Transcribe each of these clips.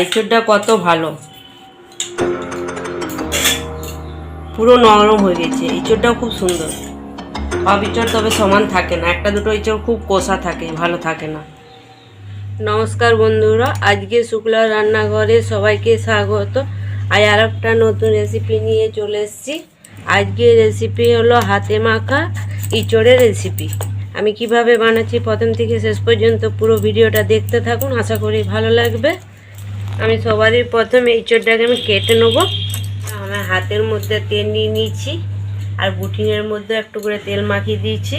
এঁচোড়টা কত ভালো, পুরো নরম হয়ে গেছে। এঁচোড়টাও খুব সুন্দর। সব এঁচোড় তবে সমান থাকে না, একটা দুটো এঁচোড় খুব কষা থাকে, ভালো থাকে না। নমস্কার বন্ধুরা, আজকে শুক্লা রান্নাঘরে সবাইকে স্বাগত। আজ আর একটা নতুন রেসিপি নিয়ে চলে এসেছি। আজকের রেসিপি হলো হাতে মাখা এঁচোড়ের রেসিপি। আমি কিভাবে বানাচ্ছি প্রথম থেকে শেষ পর্যন্ত পুরো ভিডিওটা দেখতে থাকুন, আশা করি ভালো লাগবে। আমি সবারই প্রথমে এঁচোড়টাকে আমি কেটে নেবো। আমার হাতের মধ্যে তেল নিয়ে নিয়েছি, আর বুটিনের মধ্যে একটু করে তেল মাখিয়ে দিয়েছি।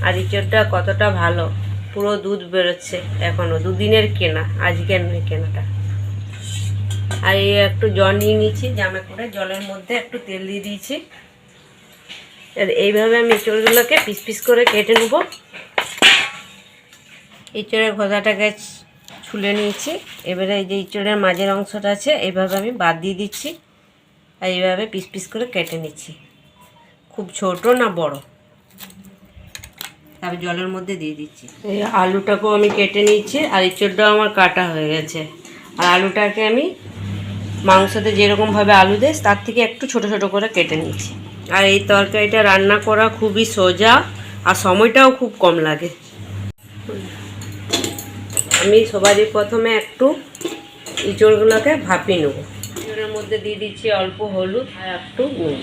আর এঁচোড়টা কতটা ভালো, পুরো দুধ বেরোচ্ছে, এখনও দুদিনের কেনা, আজকের নয় কেনাটা। আর এই একটু জল নিয়ে নিয়েছি, জামে করে জলের মধ্যে একটু তেল দিয়ে দিয়েছি। আর এইভাবে আমি এঁচোড়গুলোকে পিস পিস করে কেটে নেব। এঁচোড়ের খোসাটাকে ছুলে নিয়েছি। এবারে এই যে এঁচোড়ের মাঝের অংশটা আছে, এইভাবে আমি বাদ দিয়ে দিচ্ছি। আর এইভাবে পিস পিস করে কেটে নিচ্ছি, খুব ছোট না বড়। তারপর জলের মধ্যে দিয়ে দিচ্ছি। এই আলুটাকেও আমি কেটে নিচ্ছি, আর এঁচোড়টাও আমার কাটা হয়ে গেছে। আর আলুটাকে আমি মাংসতে যেরকমভাবে আলু দেয় তার থেকে একটু ছোট ছোট করে কেটে নিচ্ছি। আর এই তরকারিটা রান্না করা খুবই সোজা, আর সময়টাও খুব কম লাগে। আমি সবারই প্রথমে একটু এঁচোড়গুলোকে ভাপিয়ে নেবো। এঁচোড়ের মধ্যে দিয়ে দিচ্ছি অল্প হলুদ আর একটু নুন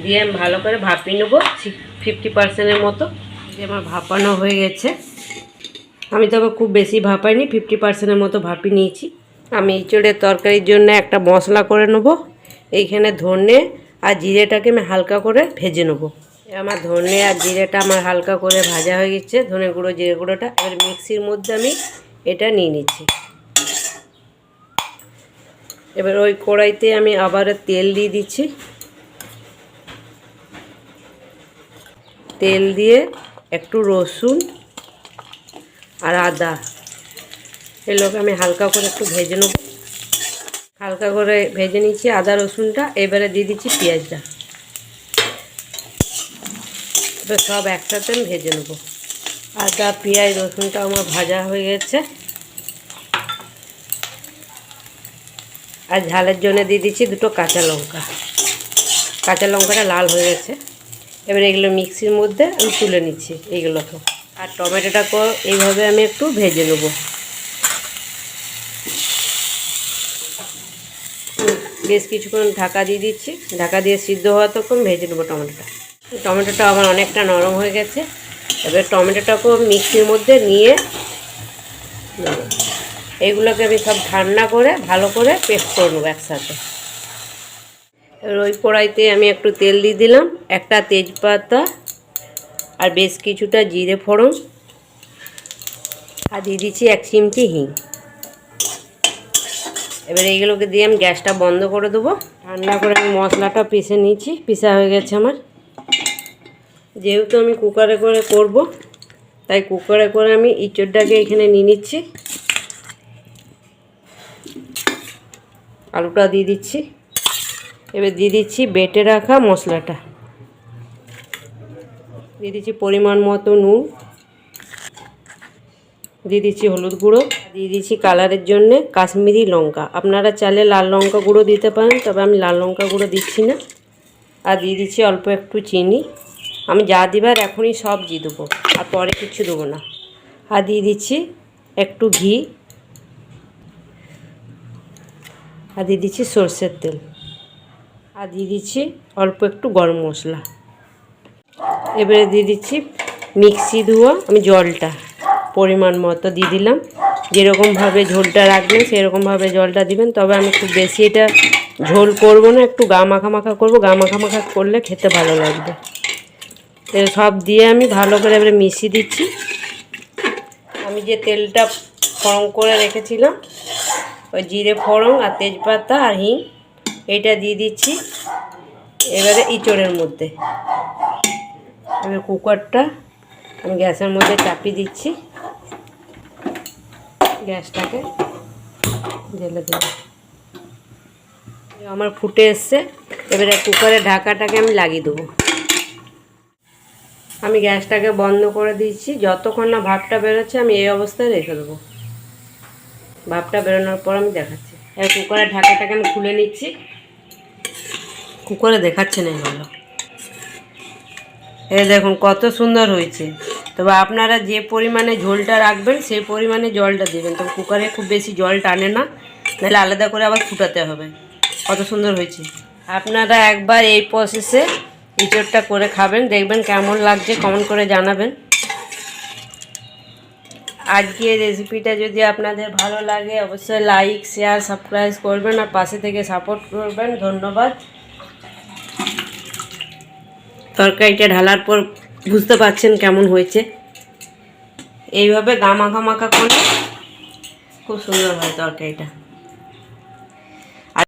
দিয়ে আমি ভালো করে ভাপিয়ে নেবো 50%-এর মতো। যে আমার ভাপানো হয়ে গেছে, আমি তবে খুব বেশি ভাপাইনি, 50%-এর মতো ভাপিয়ে নিয়েছি। আমি এঁচোড়ের তরকারির জন্য একটা মশলা করে নেবো। এইখানে ধনে আর জিরেটাকে আমি হালকা করে ভেজে নেবো। আমার ধনে আর জিরেটা আমার হালকা করে ভাজা হয়ে গেছে, ধনে গুঁড়ো জিরে গুঁড়োটা। এবার মিক্সির মধ্যে আমি এটা নিয়ে নিচ্ছি। এবার ওই কড়াইতে আমি আবার তেল দিয়ে দিচ্ছি। তেল দিয়ে একটু রসুন আর আদা এগুলোকে আমি হালকা করে একটু ভেজে নেব। হালকা করে ভেজে নিচ্ছি আদা রসুনটা। এবারে দিয়ে দিচ্ছি পেঁয়াজটা। এবার সব একসাথে আমি ভেজে নেব। আদা পেঁয়াজ রসুনটা আমার ভাজা হয়ে গেছে। আর ঝালের জন্য দিয়ে দিচ্ছি দুটো কাঁচা লঙ্কা। কাঁচা লঙ্কাটা লাল হয়ে গেছে। এবার এগুলো মিক্সির মধ্যে আমি তুলে নিচ্ছি এইগুলোকে। আর টমেটোটাকেও এইভাবে আমি একটু ভেজে নেব। বেশ কিছুক্ষণ ঢাকা দিয়ে দিচ্ছি। ঢাকা দিয়ে সিদ্ধ হওয়া তখন ভেজে নেবো টমেটোটা। টমেটোটা আমার অনেকটা নরম হয়ে গেছে। এবার টমেটোটাকেও মিক্সির মধ্যে নিয়ে এইগুলোকে আমি সব ঠান্ডা করে ভালো করে পেস্ট করে নেবো একসাথে। এবার ওই কড়াইতে আমি একটু তেল দিয়ে দিলাম, একটা তেজপাতা আর বেশ কিছুটা জিরে ফোড়ন, আর দিয়ে দিচ্ছি 1 চিমটি হিং। এবার এইগুলোকে দিয়ে আমি গ্যাসটা বন্ধ করে দেবো। ঠান্ডা করে আমি মশলাটা পিষে নিয়েছি, পিষা হয়ে গেছে আমার। যেহেতু আমি কুকারে করে করব, তাই কুকারে করে আমি এঁচোড়টাকে এখানে নিয়ে নিচ্ছি। আলুটা দিয়ে দিচ্ছি। এবার দিয়ে দিচ্ছি বেটে রাখা মশলাটা। দিয়ে দিচ্ছি পরিমাণ মতো নুন, দিয়ে দিচ্ছি হলুদ গুঁড়ো, দিয়ে দিচ্ছি কালারের জন্য কাশ্মীরি লঙ্কা। আপনারা চাইলে লাল লঙ্কা গুঁড়ো দিতে পারেন, তবে আমি লাল লঙ্কা গুঁড়ো দিচ্ছি না। আর দিয়ে দিচ্ছি অল্প একটু চিনি। আমি যা দিবার এখনই সব দিয়ে দেবো, আর পরে কিছু দেবো না। আর দিয়ে দিচ্ছি একটু ঘি, আর দিয়ে দিচ্ছি সরষের তেল, আর দিয়ে দিচ্ছি অল্প একটু গরম মশলা। এবারে দিয়ে দিচ্ছি মিক্সি ধোয়া আমি জলটা পরিমাণ মতো দিয়ে দিলাম। যেরকমভাবে ঝোলটা রাখবেন সেরকমভাবে জলটা দিবেন। তবে আমি খুব বেশি এটা ঝোল করব না, একটু গা মাখা মাখা করবো। গা মাখা মাখা করলে খেতে ভালো লাগবে। সব দিয়ে আমি ভালো করে এবারে মিশিয়ে দিচ্ছি। আমি যে তেলটা ফোড়ন করে রেখেছিলাম, ওই জিরে ফোড়ন আর তেজপাতা আর হিং এইটা দিয়ে দিচ্ছি এবারে এঁচোড়ের মধ্যে। এবার কুকারটা আমি গ্যাসের মধ্যে চাপিয়ে দিচ্ছি। গ্যাসটাকে জ্বেলে দেব। আমার ফুটে এসছে। এবারে কুকারের ঢাকাটাকে আমি লাগিয়ে দেবো। আমি গ্যাসটাকে বন্ধ করে দিচ্ছি। যতক্ষণ না ভাপটা বেরোচ্ছে আমি এই অবস্থায় রেখে দেবো। ভাপটা বেরোনোর পর আমি দেখাচ্ছি। এবার কুকারের ঢাকাটাকে আমি খুলে নিচ্ছি। কুকারে দেখাচ্ছে না ভালো। এই দেখুন কত সুন্দর হয়েছে। তবে আপনারা যে পরিমাণে ঝোলটা রাখবেন সেই পরিমাণে জলটা দেবেন। তবে কুকারে খুব বেশি জল টানে না, নাহলে আলাদা করে আবার ফুটাতে হবে। কত সুন্দর হয়েছে। আপনারা একবার এই প্রসেসে এঁচোড়টা করে খাবেন, দেখবেন কেমন লাগছে, কমেন্ট করে জানাবেন। আজকের রেসিপিটা যদি আপনাদের ভালো লাগে অবশ্যই লাইক, শেয়ার, সাবস্ক্রাইব করবেন আর পাশে থেকে সাপোর্ট করবেন। ধন্যবাদ। তরকারিটা ঢালার পর বুঝতে পারছেন কেমন হয়েছে। এইভাবে গামাখা মাখা করলে খুব সুন্দর হয় তরকারিটা।